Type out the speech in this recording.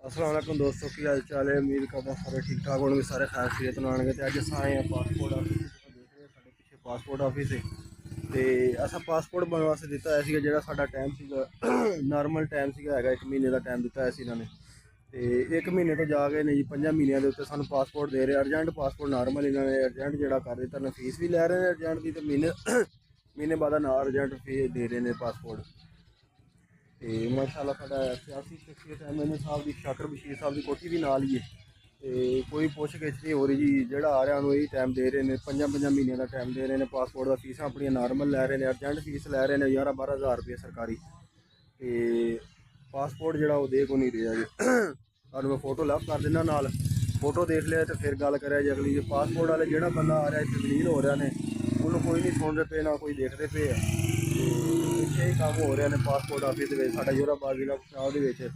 अस्सलाम वालेकुम दोस्तों, की हाल चाल है। उम्मीद करता सारे ठीक ठाक होंगे, सारे खैर खैरियत नाल होंगे। अज अस आए हैं पासपोर्ट ऑफिस। देख रहे हैं साढ़े पिछे पासपोर्ट ऑफिस है। तो असा पासपोर्ट बनने वास्ते दिता है जो साडा टाइम सीगा नॉर्मल टाइम सीगा हैगा 1 महीने का टाइम दिता है इन्होंने। तो 1 महीने तो जाके नहीं जी 5 महीनों के उत्ते सानू पासपोर्ट दे रहे। अर्जेंट पासपोर्ट नॉर्मल इन्होंने अर्जेंट जोड़ा कर दिता ने, फीस भी लै रहे हैं अर्जेंट की। तो महीने महीने बाद ना अर्जेंट फीस दे रहे हैं पासपोर्ट। तो माशाअल्लाह साडा सियासी शख्सियत MLA साहब की शाकर बशीर साहब की कोठी भी नाल ही है। तो कोई पुछ गिछ नहीं हो रही जी, जोड़ा आ रहा यही टाइम दे रहे हैं। 5 महीनों का टाइम दे रहे हैं। पासपोर्ट का फीसा अपन नॉर्मल लै रहे हैं, अर्जेंट फीस लै रहे हैं 11-12 हज़ार रुपये सरकारी। तो पासपोर्ट जोड़ा वो दे को नहीं रहा जी। और मैं फोटो लव कर देना नाल, फोटो देख लिया तो फिर गल करे जी अगली। पासपोर्ट वाले जोड़ा बंदा आ रहा इतने दलील हो रहा ने, उन्होंने कोई नहीं सुनते पे ना कोई देखते पे है। पिछे ही काम हो रहे हैं पासपोर्ट ऑफिस साडा जोराबाद जिला पंजाब।